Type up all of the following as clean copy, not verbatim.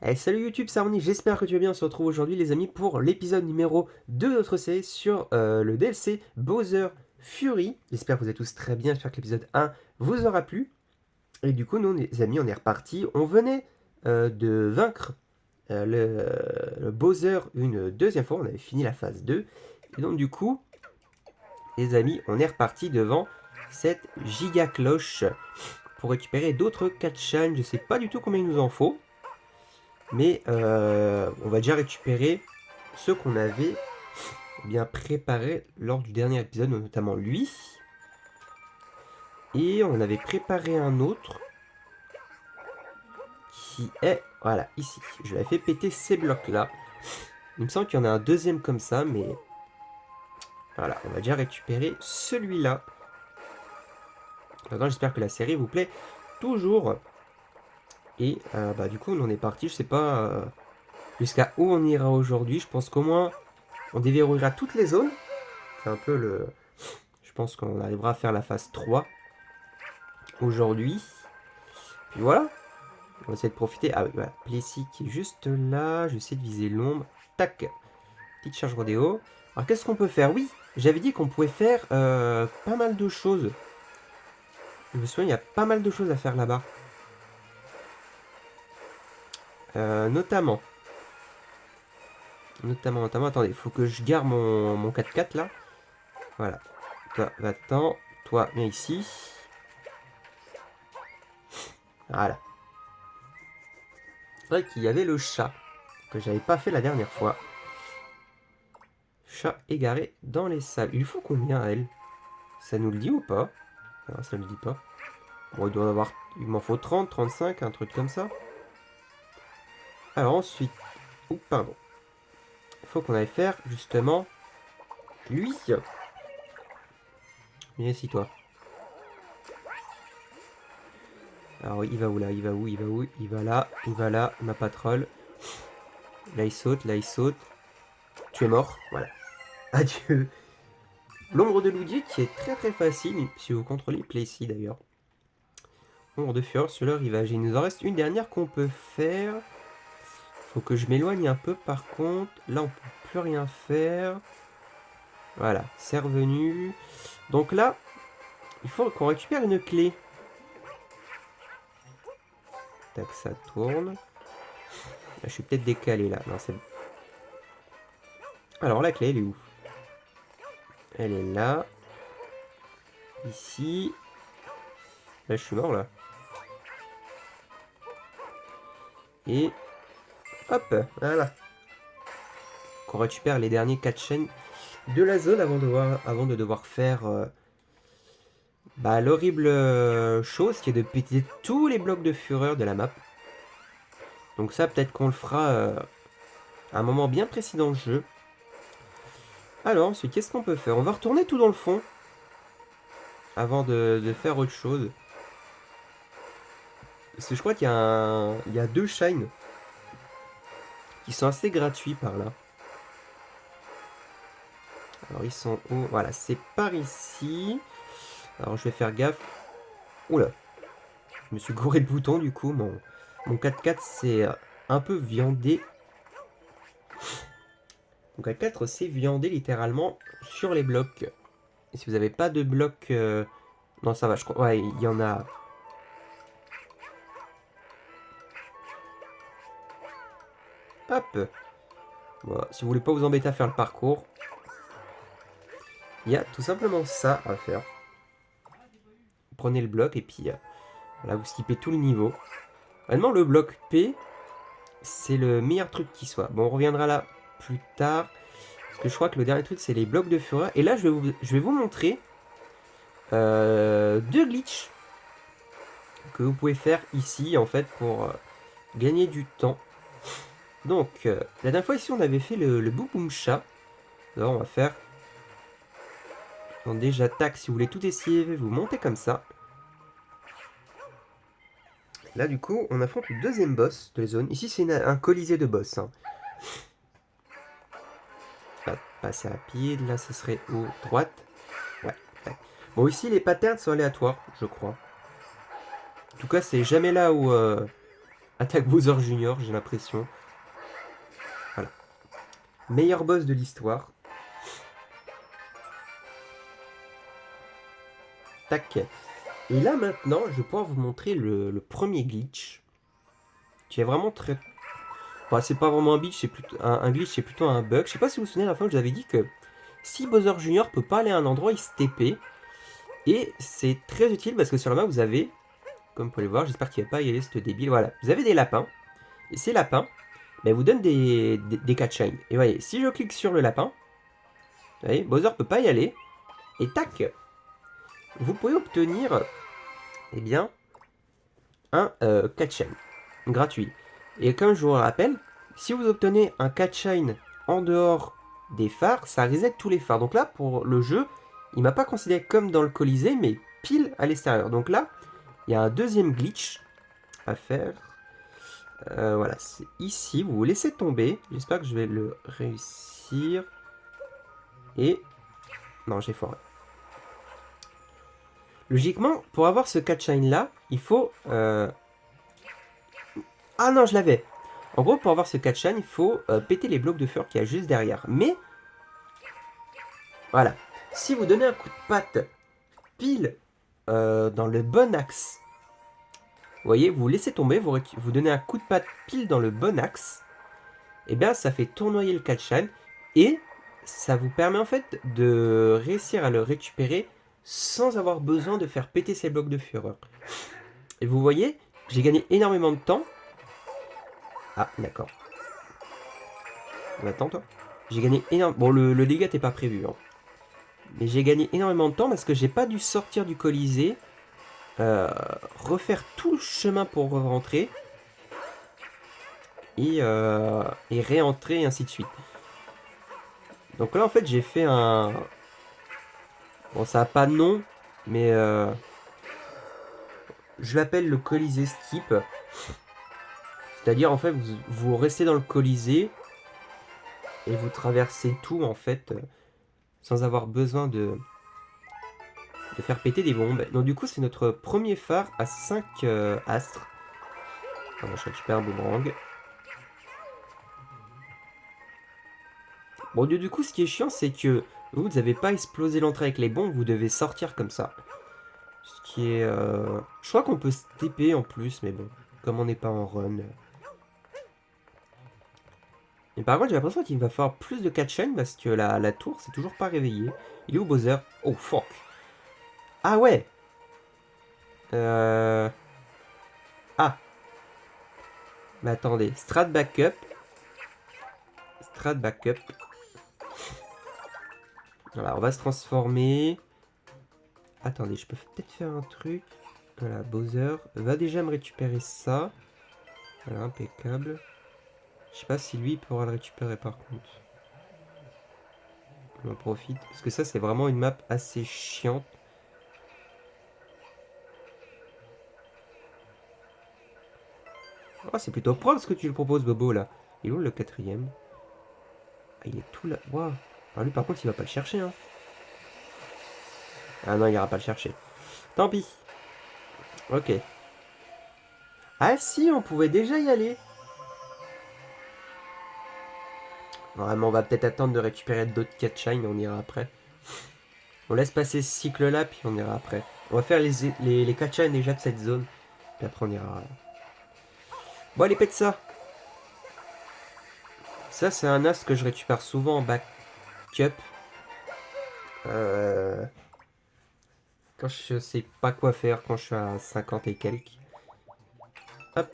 Allez, salut YouTube, c'est Harmony, j'espère que tu vas bien. On se retrouve aujourd'hui les amis pour l'épisode numéro 2 de notre série sur le DLC Bowser Fury. J'espère que vous êtes tous très bien, j'espère que l'épisode 1 vous aura plu. Et du coup nous les amis on est reparti, on venait de vaincre le Bowser une deuxième fois, on avait fini la phase 2. Et donc du coup les amis on est reparti devant cette giga cloche pour récupérer d'autres 4 shines. Je sais pas du tout combien il nous en faut. Mais on va déjà récupérer ceux qu'on avait bien préparés lors du dernier épisode, notamment lui. Et on avait préparé un autre qui est, voilà, ici. Je l'avais fait péter ces blocs-là. Il me semble qu'il y en a un deuxième comme ça, mais voilà, on va déjà récupérer celui-là. Maintenant, j'espère que la série vous plaît toujours. Et du coup, on en est parti, je sais pas jusqu'à où on ira aujourd'hui. Je pense qu'au moins, on déverrouillera toutes les zones. C'est un peu le... Je pense qu'on arrivera à faire la phase 3 aujourd'hui. Puis voilà. On va essayer de profiter. Ah oui, voilà. Plessis qui est juste là. Je vais essayer de viser l'ombre. Tac. Petite charge rodéo. Alors qu'est-ce qu'on peut faire? Oui, j'avais dit qu'on pouvait faire pas mal de choses. Je me souviens, il y a pas mal de choses à faire là-bas. Notamment. Attendez, il faut que je gare mon 4x4 là. Voilà. Toi, va-t'en. Toi, viens ici. Voilà. C'est vrai qu'il y avait le chat que j'avais pas fait la dernière fois. Chat égaré dans les salles. Il faut combien à elle? Ça nous le dit ou pas? Non, ça ne le dit pas. Bon, il doit en avoir... Il m'en faut 30, 35, un truc comme ça. Alors ensuite... Oups, pardon. Il faut qu'on aille faire, justement... Lui. Viens ici, toi. Alors, il va où, là? Il va où? Il va où? Il va là. Il va là. Ma patrole. Là, il saute. Là, il saute. Tu es mort. Voilà. Adieu. L'ombre de Loudier qui est très très facile. Si vous contrôlez Plessis, d'ailleurs. Ombre de fureur sur le rivage. Il nous en reste une dernière qu'on peut faire. Faut que je m'éloigne un peu par contre. Là, on peut plus rien faire. Voilà, c'est revenu. Donc là, il faut qu'on récupère une clé. Tac, ça tourne. Là, je suis peut-être décalé là. Non, c'est bon. Alors la clé, elle est où? Elle est là. Ici. Là, je suis mort là. Et hop, voilà. Qu'on récupère les derniers 4 chaînes de la zone avant de devoir faire l'horrible chose qui est de péter tous les blocs de fureur de la map. Donc ça, peut-être qu'on le fera à un moment bien précis dans le jeu. Alors ensuite, qu'est-ce qu'on peut faire? On va retourner tout dans le fond avant de faire autre chose. Parce que je crois qu'il y a 2 shines qui sont assez gratuits par là. Alors ils sont où? Voilà, c'est par ici. Alors je vais faire gaffe. Oula, je me suis gouré de bouton du coup. Mon 4x4 c'est un peu viandé. Mon 4x4 c'est viandé littéralement sur les blocs. Et si vous n'avez pas de blocs... Non ça va, je crois... Ouais, il y en a... Hop. Voilà. Si vous voulez pas vous embêter à faire le parcours, il y a tout simplement ça à faire. Vous prenez le bloc et puis là vous skippez tout le niveau. Vraiment le bloc P, c'est le meilleur truc qui soit. Bon, on reviendra là plus tard. Parce que je crois que le dernier truc c'est les blocs de fureur. Et là je vais vous montrer 2 glitches que vous pouvez faire ici en fait pour gagner du temps. Donc la dernière fois ici on avait fait le boum chat. Alors on va faire... Donc déjà tac, si vous voulez tout essayer, vous montez comme ça. Là du coup on affronte le deuxième boss de la zone. Ici c'est un colisée de boss. Hein. Passer rapide, là ce serait où? Droite. Ouais, tac. Bon ici les patterns sont aléatoires, je crois. En tout cas c'est jamais là où Attaque Bowser Junior, j'ai l'impression. Voilà. Meilleur boss de l'histoire. Tac. Et là maintenant, je vais pouvoir vous montrer le premier glitch. Qui est vraiment très... Enfin, c'est pas vraiment un glitch, c'est plutôt un glitch, c'est plutôt un bug. Je sais pas si vous vous souvenez, à la fin, je vous avais dit que si Bowser Junior peut pas aller à un endroit, il se TP. Et c'est très utile parce que sur la map, vous avez, comme vous pouvez le voir, j'espère qu'il va pas y aller, ce débile. Voilà, vous avez des lapins. Et ces lapins, ben, vous donnent des catchines. Et voyez, si je clique sur le lapin, vous voyez, Bowser peut pas y aller. Et tac, vous pouvez obtenir, eh bien, un catchine gratuit. Et comme je vous le rappelle, si vous obtenez un catchine en dehors des phares, ça reset tous les phares. Donc là, pour le jeu, il m'a pas considéré comme dans le Colisée, mais pile à l'extérieur. Donc là, il y a un deuxième glitch à faire. Voilà, c'est ici. Vous vous laissez tomber. J'espère que je vais le réussir. Et... non, j'ai foiré. Logiquement, pour avoir ce catchine là, il faut... Ah non, je l'avais. En gros, pour avoir ce catchine, il faut péter les blocs de feu qu'il y a juste derrière. Mais... voilà. Si vous donnez un coup de patte pile dans le bon axe, vous voyez, vous laissez tomber, vous donnez un coup de patte pile dans le bon axe, et bien ça fait tournoyer le catchine et ça vous permet en fait de réussir à le récupérer sans avoir besoin de faire péter ces blocs de fureur. Et vous voyez, j'ai gagné énormément de temps. Ah, d'accord. Attends, toi. J'ai gagné énormément... bon, le dégât n'est pas prévu, hein. Mais j'ai gagné énormément de temps parce que j'ai pas dû sortir du Colisée, refaire tout le chemin pour rentrer et réentrer et ainsi de suite. Donc là en fait j'ai fait un... bon, ça a pas de nom, mais je l'appelle le Colisée Skip. C'est-à-dire en fait vous restez dans le Colisée et vous traversez tout en fait sans avoir besoin de faire péter des bombes. Donc du coup c'est notre premier phare à 5 astres. Alors, je récupère un boomerang. Bon, du coup, ce qui est chiant, c'est que vous n'avez pas explosé l'entrée avec les bombes, vous devez sortir comme ça. Ce qui est... je crois qu'on peut se TP en plus, mais bon, comme on n'est pas en run. Mais par contre, j'ai l'impression qu'il va falloir plus de catch-chain parce que la tour, c'est toujours pas réveillée. Il est où, Bowser? Oh, fuck. Ah ouais. Ah. Mais attendez, strat backup. Strat backup. Voilà, on va se transformer. Attendez, je peux peut-être faire un truc. Voilà, Bowser va déjà me récupérer ça. Voilà, impeccable. Je sais pas si lui pourra le récupérer par contre. On en profite. Parce que ça, c'est vraiment une map assez chiante. Oh, c'est plutôt propre ce que tu le proposes, Bobo, là. Il est où le quatrième? Ah, il est tout là. Waouh. Alors lui, par contre, il va pas le chercher, hein. Ah non, il ira pas le chercher. Tant pis. Ok. Ah si, on pouvait déjà y aller. Vraiment, on va peut-être attendre de récupérer d'autres catch-shine et on ira après. On laisse passer ce cycle-là, puis on ira après. On va faire les catch-shine déjà de cette zone. Puis après, on ira... bon, allez, pète ça. Ça, c'est un as que je récupère souvent en backup. Quand je sais pas quoi faire, quand je suis à 50 et quelques. Hop.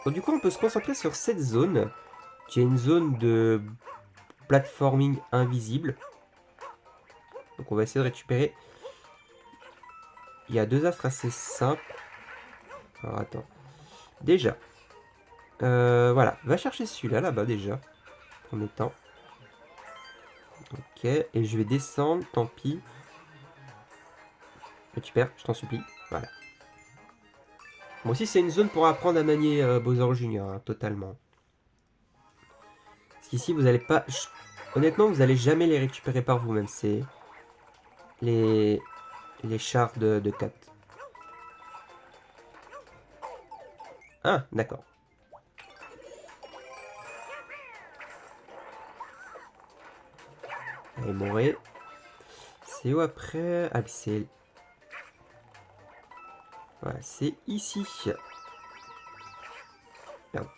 Donc, du coup, on peut se concentrer sur cette zone, qui est une zone de platforming invisible. Donc, on va essayer de récupérer. Il y a deux astres assez simples. Alors, attends. Déjà. Voilà. Va chercher celui-là, là-bas, déjà. Premier temps. Ok. Et je vais descendre, tant pis. Récupère, je t'en supplie. Voilà. Bon, aussi, c'est une zone pour apprendre à manier Bowser Junior, hein, totalement. Parce qu'ici, vous allez pas... honnêtement, vous allez jamais les récupérer par vous-même. C'est les chars de 4. Ah, d'accord. Allez, Moré. C'est où après? Ah, c'est... Voilà, c'est ici. Merde.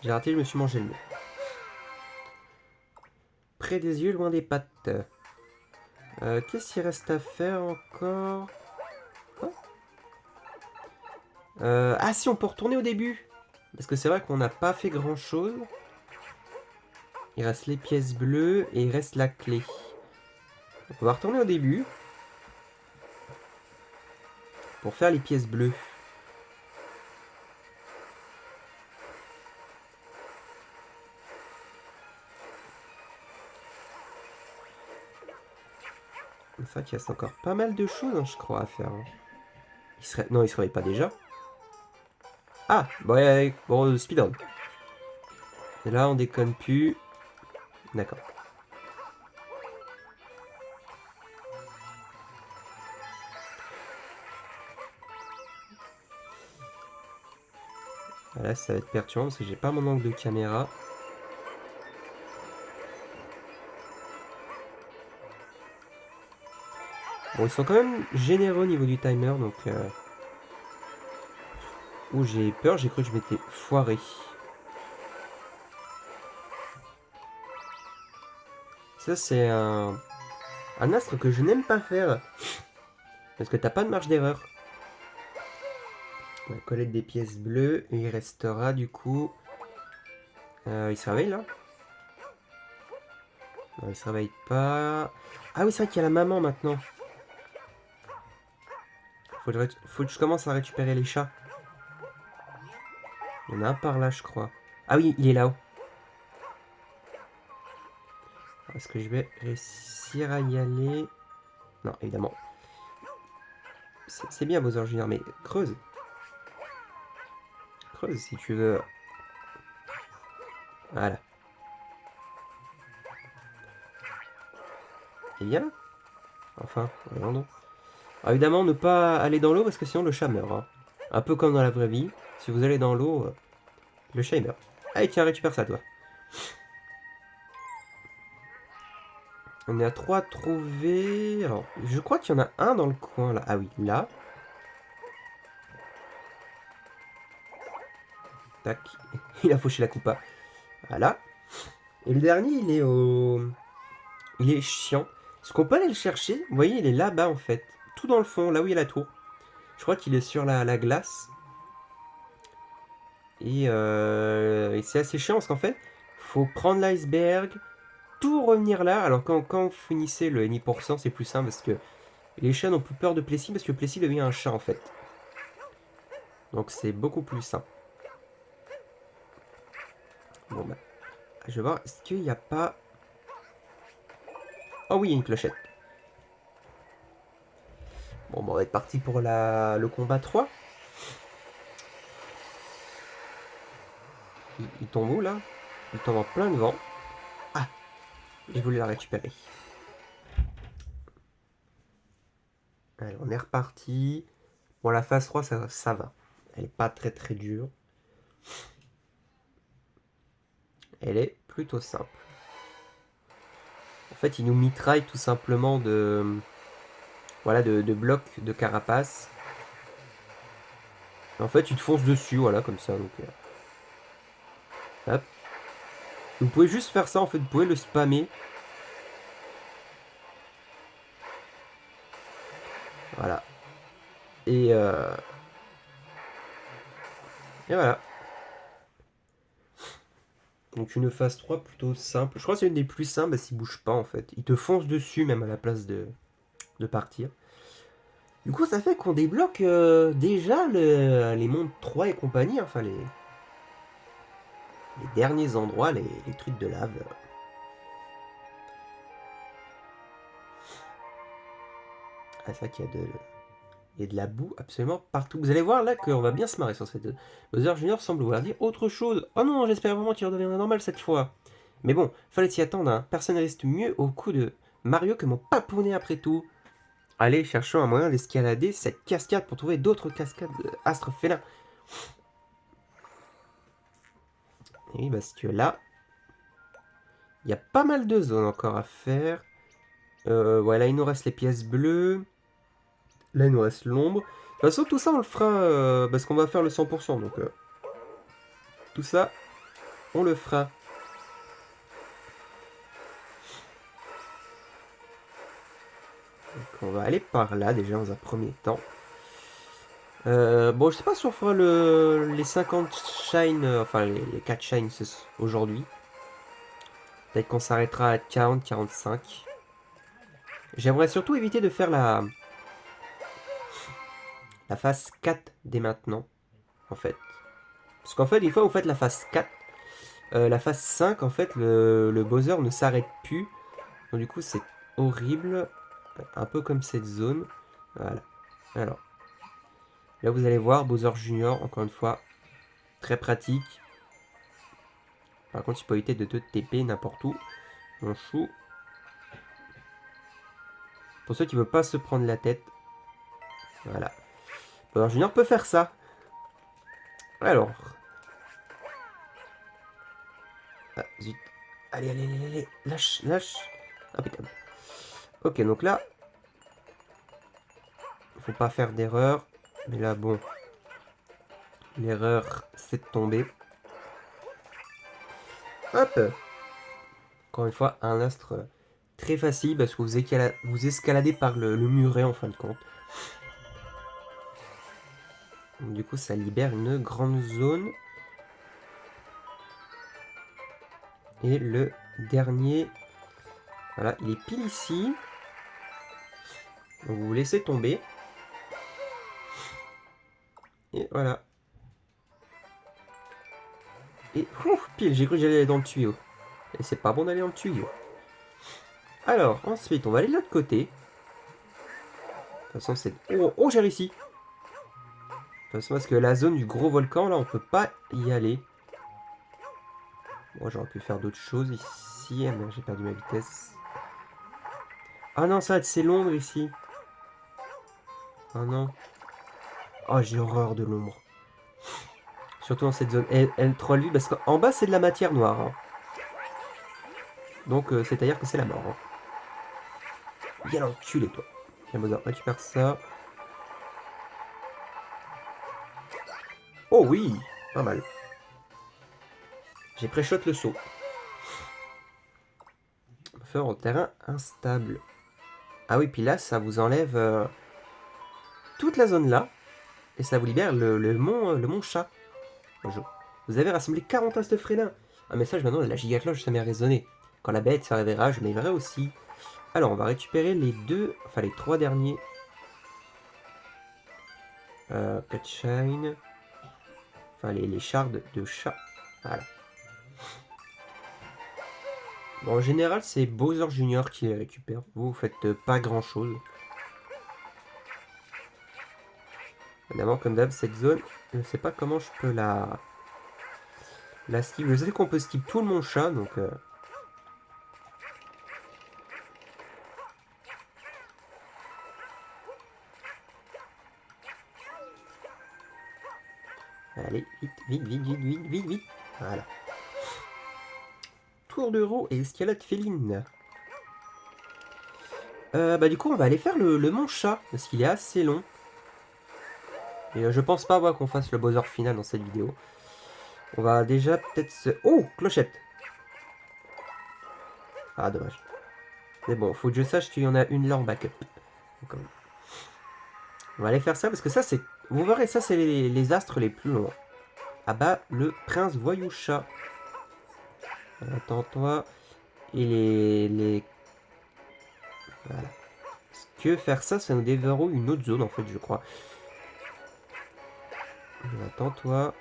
J'ai raté, je me suis mangé le nez. Près des yeux, loin des pattes. Qu'est-ce qu'il reste à faire encore? Quoi? Ah si, on peut retourner au début. Parce que c'est vrai qu'on n'a pas fait grand-chose. Il reste les pièces bleues et il reste la clé. Donc on va retourner au début. Pour faire les pièces bleues. C'est vrai qu'il reste encore pas mal de choses, hein, je crois, à faire. Hein. Non, il se réveille pas déjà. Ah, bon, ouais, bon speedrun. Et là, on déconne plus. D'accord. Là, ça va être perturbant parce que j'ai pas mon angle de caméra. Bon, ils sont quand même généreux au niveau du timer, donc... Ouh, j'ai peur, j'ai cru que je m'étais foiré. Ça, c'est un astre que je n'aime pas faire. Parce que t'as pas de marge d'erreur. On va collecter des pièces bleues et il restera du coup... il se réveille là? Non, il se réveille pas. Ah oui, c'est vrai qu'il y a la maman maintenant. Faut que je commence à récupérer les chats. Il y en a un par là, je crois. Ah oui, il est là-haut. Est-ce que je vais réussir à y aller? Non, évidemment. C'est bien, Bowser Junior, mais creuse. Creuse si tu veux. Voilà. Et bien. Enfin, voyons donc. Alors, évidemment, ne pas aller dans l'eau parce que sinon le chat meurt. Hein. Un peu comme dans la vraie vie. Si vous allez dans l'eau, le chat il meurt. Allez, tiens, récupère ça, toi. On est à 3 à trouver. Alors, je crois qu'il y en a un dans le coin là. Ah oui, là. Tac. Il a fauché la coupa. Voilà. Et le dernier, il est au... Il est chiant. Est-ce qu'on peut aller le chercher? Vous voyez, il est là-bas en fait. Tout dans le fond, là où il y a la tour. Je crois qu'il est sur la glace. Et c'est assez chiant parce qu'en fait, faut prendre l'iceberg, tout revenir là. Alors quand vous finissez le NI%, c'est plus simple parce que les chats n'ont plus peur de Plessis parce que Plessis devient un chat en fait. Donc c'est beaucoup plus simple. Bon bah, je vais voir, est-ce qu'il n'y a pas... Oh oui, il y a une clochette. Bon, bah, on va être parti pour le combat 3. Il tombe où là? Il tombe en plein devant. Ah, j'ai voulu la récupérer. Allez, on est reparti. Bon, la phase 3, ça va. Elle est pas très très dure. Elle est plutôt simple. En fait, il nous mitraille tout simplement voilà, de blocs de carapace. En fait, il te fonce dessus, voilà, comme ça. Donc, hop. Vous pouvez juste faire ça, en fait, vous pouvez le spammer. Voilà. Et voilà. Donc une phase 3 plutôt simple. Je crois que c'est une des plus simples parce qu'il bouge pas en fait. Il te fonce dessus même à la place de partir. Du coup ça fait qu'on débloque déjà les mondes 3 et compagnie. Enfin les derniers endroits, les trucs de lave. Ah, c'est vrai qu'il y a il y a de la boue absolument partout. Vous allez voir là qu'on va bien se marrer sur cette... Bowser Junior semble vouloir dire autre chose. Oh non, j'espère vraiment qu'il redeviendra normal cette fois. Mais bon, fallait s'y attendre. Hein. Personne ne reste mieux au coup de Mario que mon papounet après tout. Allez, cherchons un moyen d'escalader cette cascade pour trouver d'autres cascades astres félins. Et oui, bah si tu es là, il y a pas mal de zones encore à faire. Ouais, là, il nous reste les pièces bleues. Là, il nous reste l'ombre. De toute façon, tout ça, on le fera parce qu'on va faire le 100%. Donc, tout ça, on le fera. Donc, on va aller par là, déjà, dans un premier temps. Bon, je sais pas si on fera les 50 shines, enfin, les 4 shines aujourd'hui. Peut-être qu'on s'arrêtera à 40, 45. J'aimerais surtout éviter de faire la phase 4 dès maintenant, en fait. Parce qu'en fait, une fois vous faites la phase 4, la phase 5, en fait, le Bowser ne s'arrête plus. Donc du coup, c'est horrible. Un peu comme cette zone. Voilà. Alors, là, vous allez voir, Bowser Junior, encore une fois, très pratique. Par contre, il peut éviter de te TP n'importe où. Mon chou. Pour ceux qui ne veulent pas se prendre la tête. Voilà. Bowser Junior peut faire ça. Alors. Ah, zut. Allez, allez, allez, allez. Lâche, lâche. Impeccable. Ok, donc là, faut pas faire d'erreur. Mais là, bon. L'erreur, c'est de tomber. Hop. Encore une fois, un astre très facile parce que vous escaladez par le muret en fin de compte. Donc, du coup, ça libère une grande zone. Et le dernier, voilà, il est pile ici. Donc vous laissez tomber. Et voilà. Et ouf, pile, j'ai cru que j'allais aller dans le tuyau. Et c'est pas bon d'aller dans le tuyau. Alors, ensuite, on va aller de l'autre côté. De toute façon, c'est... Oh, oh, j'ai réussi. De toute façon, parce que la zone du gros volcan, là, on peut pas y aller. Bon, j'aurais pu faire d'autres choses ici. Ah, mais j'ai perdu ma vitesse. Ah non, ça, c'est l'ombre ici. Ah non. Oh, j'ai horreur de l'ombre. Surtout dans cette zone. Elle troll vite parce qu'en bas, c'est de la matière noire. Hein. Donc, c'est-à-dire que c'est la mort. Hein. Viens l'enculé, toi. Tiens, Bowser, récupère ça. Oh oui, pas mal. J'ai pré-shot le saut. On va faire en terrain instable. Ah oui, puis là, ça vous enlève toute la zone là. Et ça vous libère le mont chat. Vous avez rassemblé 40 as de frélin. Un message maintenant de la gigacloche, ça m'est résonné. Quand la bête se réveillera, je m'éveillerai aussi. Alors, on va récupérer les les 3 derniers. Cut shine. Enfin, les shards de chat. Voilà. Bon, en général, c'est Bowser Junior qui les récupère. Vous faites pas grand chose. Évidemment, comme d'hab, cette zone, je ne sais pas comment je peux la skip. Je sais qu'on peut skip tout le monde chat, donc... Allez, vite, vite, vite, vite, vite, vite, vite. Voilà. Tour de roue et escalade féline. Bah du coup, on va aller faire le mont chat, parce qu'il est assez long. Et je pense pas qu'on fasse le Bowser final dans cette vidéo. On va déjà peut-être se... Oh, clochette. Ah, dommage. Mais bon, faut que je sache qu'il y en a une là en backup. Donc, on va aller faire ça, parce que ça, c'est... Vous verrez, ça, c'est les astres les plus longs. Ah bah, le prince voyou chat. Attends-toi. Et les... Voilà. Parce que faire ça, ça nous déverrouille une autre zone, en fait, je crois. Attends-toi.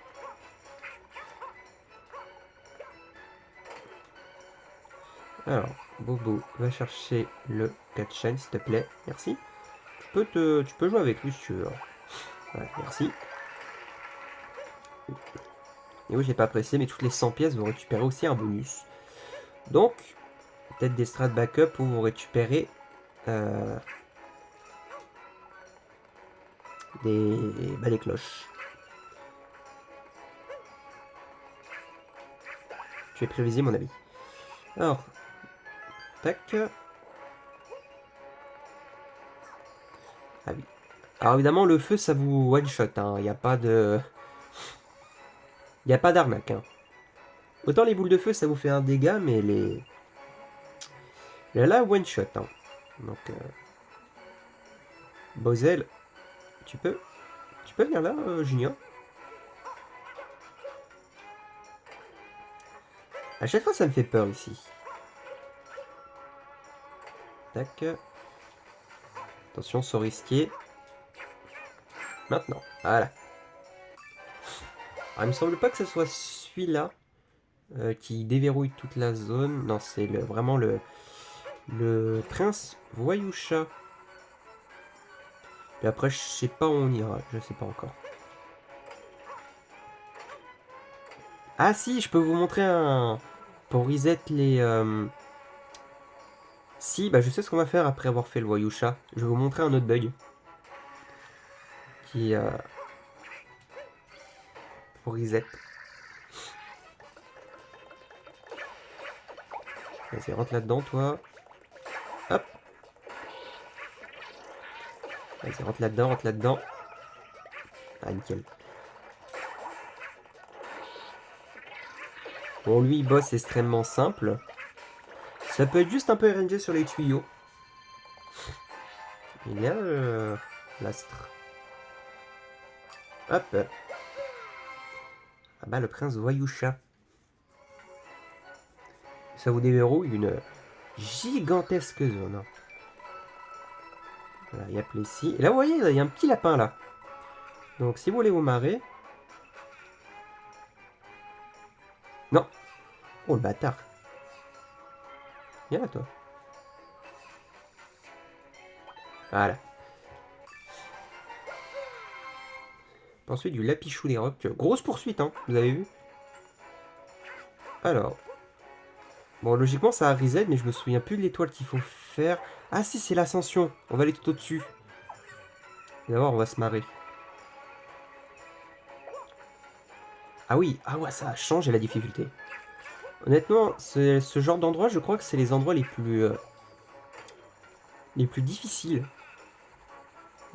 Alors, Bobo, va chercher le Katchan, s'il te plaît. Merci. Tu peux jouer avec lui si tu veux. Voilà, merci. Et oui, j'ai pas apprécié, mais toutes les 100 pièces vont récupérer aussi un bonus. Donc, peut-être des strats backup où vous récupérez des cloches. Tu es prévisé, mon ami. Alors, tac. Ah oui. Alors évidemment, le feu, ça vous one-shot. Hein. Il n'y a pas de... Il n'y a pas d'arnaque. Hein. Autant les boules de feu, ça vous fait un dégât, mais les... Là, one-shot. Hein. Donc... Bowser, tu peux venir là, Junior? À chaque fois, ça me fait peur ici. Tac. Attention, sans risquer. Maintenant, voilà. Alors, il me semble pas que ce soit celui-là qui déverrouille toute la zone. Non, c'est vraiment le prince Voyoucha. Et après, je sais pas où on ira. Je sais pas encore. Ah si, je peux vous montrer un... Pour reset les... Si, bah je sais ce qu'on va faire après avoir fait le Voyoucha. Je vais vous montrer un autre bug. Qui... Pour reset. Vas-y, rentre là-dedans, toi. Hop. Vas-y, rentre là-dedans, rentre là-dedans. Ah, nickel. Bon, lui, boss extrêmement simple. Ça peut être juste un peu RNG sur les tuyaux. Il y a l'astre. Hop. Ah bah, le prince Voyoucha. Ça vous déverrouille une gigantesque zone. Hein. Voilà, il y a Plessis. Et là, vous voyez, il y a un petit lapin là. Donc, si vous voulez vous marrer... Non. Oh, le bâtard. Viens là, toi. Voilà. Ensuite, du lapichou des rocs. Grosse poursuite, hein. Vous avez vu? Alors. Bon, logiquement, ça a reset, mais je me souviens plus de l'étoile qu'il faut faire. Ah si, c'est l'ascension. On va aller tout au-dessus. D'abord, on va se marrer. Ah oui, ah ouais, ça a changé la difficulté. Honnêtement, ce genre d'endroit, je crois que c'est les endroits les plus difficiles.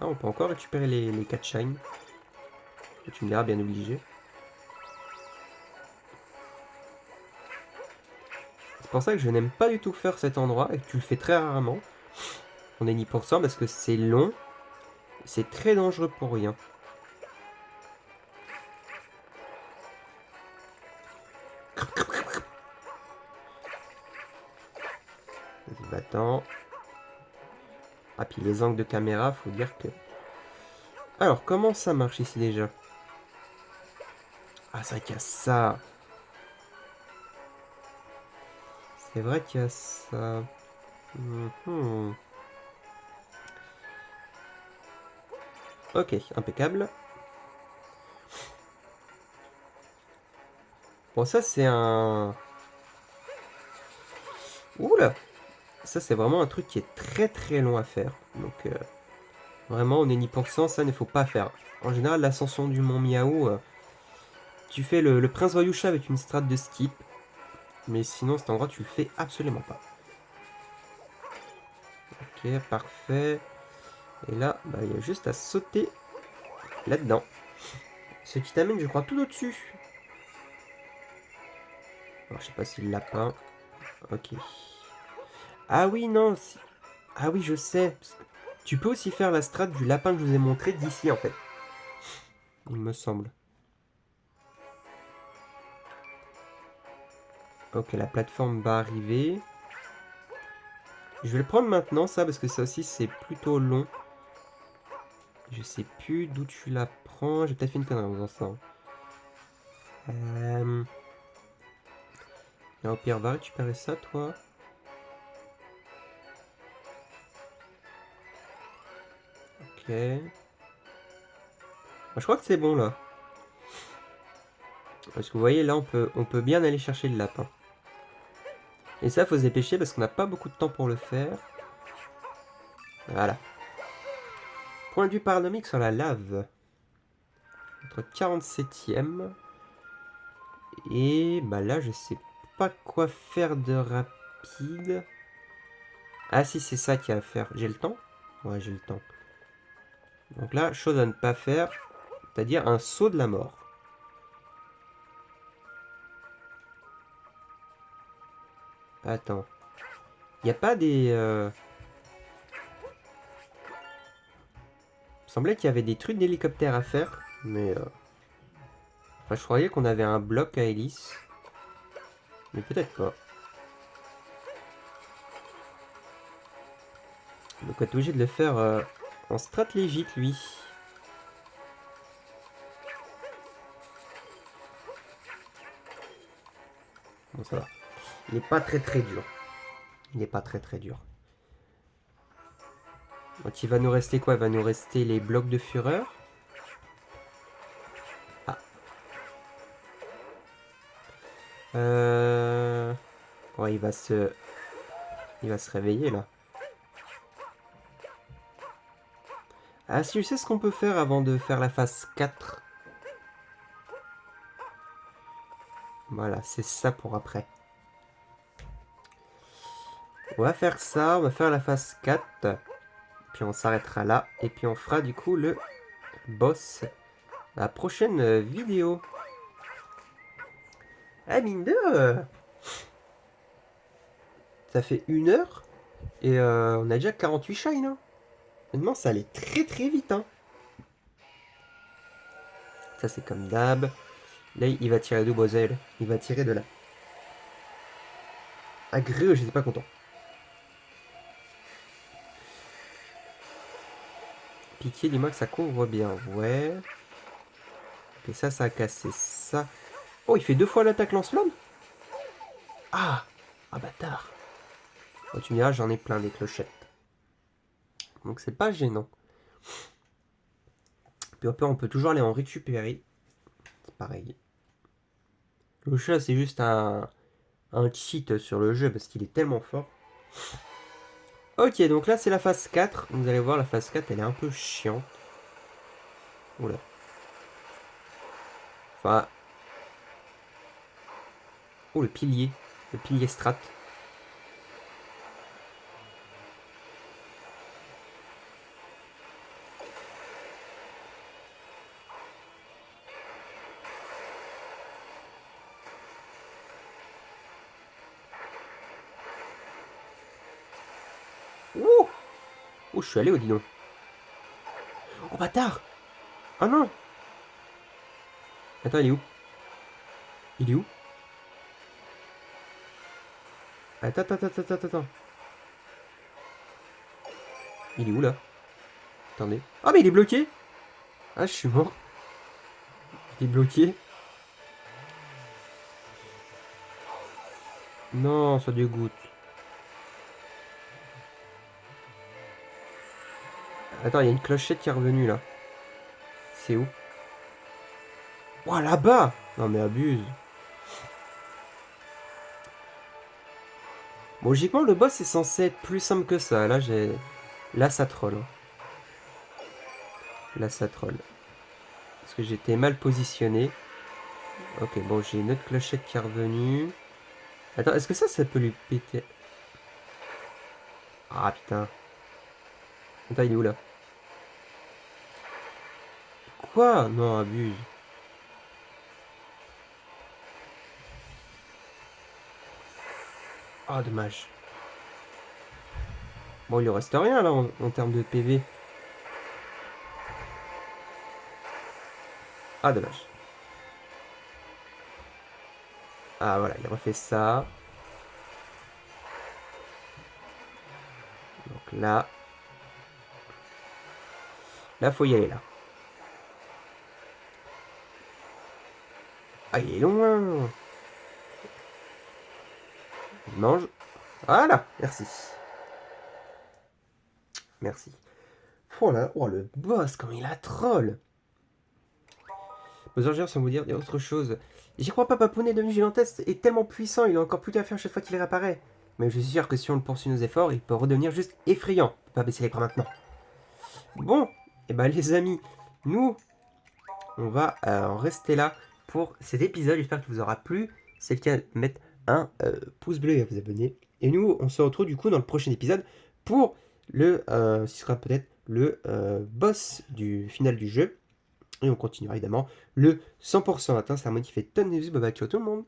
Ah, on peut encore récupérer les 4 shines. Et tu me diras, bien obligé. C'est pour ça que je n'aime pas du tout faire cet endroit et que tu le fais très rarement. On est ni pour ça parce que c'est long. C'est très dangereux pour rien. Vas-y, va-t'en. Ah, puis les angles de caméra, faut dire que... Alors, comment ça marche ici déjà? Ah, c'est vrai qu'il y a ça. C'est vrai qu'il y a ça. Ok, impeccable. Bon, ça, c'est un... Oula! Ça, c'est vraiment un truc qui est très très long à faire. Donc, vraiment, on est ni pour cent, ça ne faut pas faire. En général, l'ascension du mont Miaou, tu fais le prince Voyoucha avec une strat de skip. Mais sinon, cet endroit, tu le fais absolument pas. Ok, parfait. Et là, bah, il y a juste à sauter là-dedans. Ce qui t'amène, je crois, tout au-dessus. Alors, je sais pas si le lapin... Ok. Ah oui, non. Ah oui, je sais. Tu peux aussi faire la strat du lapin que je vous ai montré d'ici, en fait. Il me semble. Ok, la plateforme va arriver. Je vais le prendre maintenant, ça, parce que ça aussi, c'est plutôt long. Je sais plus d'où tu la prends. J'ai peut-être fait une connerie en faisant ça. Et au pire, va récupérer ça, toi. Ok. Je crois que c'est bon, là. Parce que vous voyez, là, on peut bien aller chercher le lapin. Et ça, faut se dépêcher parce qu'on n'a pas beaucoup de temps pour le faire. Voilà. Point de vue paranomique sur la lave. Notre 47ème. Et bah là, je sais pas quoi faire de rapide. Ah si, c'est ça qu'il y a à faire. J'ai le temps? Ouais, j'ai le temps. Donc là, chose à ne pas faire, c'est-à-dire un saut de la mort. Attends. Il n'y a pas des... Il me semblait qu'il y avait des trucs d'hélicoptère à faire, mais... Enfin, je croyais qu'on avait un bloc à hélice. Mais peut-être pas. Donc on est obligé de le faire en stratégique, lui. Bon, ça va. Il n'est pas très dur. Il n'est pas très dur. Donc il va nous rester quoi? Il va nous rester les blocs de fureur. Ah. Ouais, il va se réveiller là. Ah, si tu sais ce qu'on peut faire avant de faire la phase 4. Voilà, c'est ça pour après. On va faire ça, on va faire la phase 4. Puis on s'arrêtera là. Et puis on fera du coup le boss la prochaine vidéo. Ah, mine de... ça fait 1 heure. Et on a déjà 48 shine. Hein. Honnêtement, ça allait très vite. Hein. Ça, c'est comme d'hab. Là, il va tirer d'où, Bozel? Il va tirer de là. Agré, j'étais pas content. Piqué, dis-moi que ça couvre bien. Ouais. Et ça a cassé ça. Oh, il fait 2 fois l'attaque lance-flamme. Ah. Ah, bâtard. Oh, tu me diras, j'en ai plein des clochettes. Donc, c'est pas gênant. Puis après, on peut toujours aller en récupérer. C'est pareil. Le chat, c'est juste un cheat sur le jeu parce qu'il est tellement fort. Ok, donc là, c'est la phase 4. Vous allez voir, la phase 4, elle est un peu chiante. Oula. Enfin... Oh, le pilier. Le pilier strat. Ouh. Où je suis allé, oh, dis donc. Oh, bâtard. Ah non. Attends, il est où? Il est où? Attends. Il est où, là? Attendez. Ah, mais il est bloqué. Ah, je suis mort. Il est bloqué. Non, ça dégoûte. Attends, il y a une clochette qui est revenue, là. C'est où? Oh, là-bas. Non, mais abuse. Bon, logiquement, le boss est censé être plus simple que ça. Là, là, ça troll. Là, ça troll. Parce que j'étais mal positionné. Ok, bon, j'ai une autre clochette qui est revenue. Attends, est-ce que ça peut lui péter? Ah, putain. Attends, il est où, là? Quoi? Non, abuse. Ah, dommage. Bon, il lui reste rien, là, en termes de PV. Ah, dommage. Ah, voilà, il refait ça. Donc là... Là, faut y aller, là. Ah, il est loin. Il mange. Voilà, merci. Merci. Voilà, oh, le boss, comme il a troll. Bowser, sans vous dire autre chose. J'y crois pas, Papounet devenu gigantesque est tellement puissant, il a encore plus qu'à faire chaque fois qu'il réapparaît. Mais je suis sûr que si on le poursuit nos efforts, il peut redevenir juste effrayant. On peut pas baisser les bras maintenant. Bon, et bah les amis, nous, on va en rester là pour cet épisode. J'espère qu'il vous aura plu. Si c'est le cas, mettre un pouce bleu et à vous abonner. Et nous, on se retrouve du coup dans le prochain épisode pour ce sera peut-être le boss du final du jeu. Et on continuera évidemment le 100% atteint, c'est un mode qui fait tonne de vues. Bye bye, ciao tout le monde.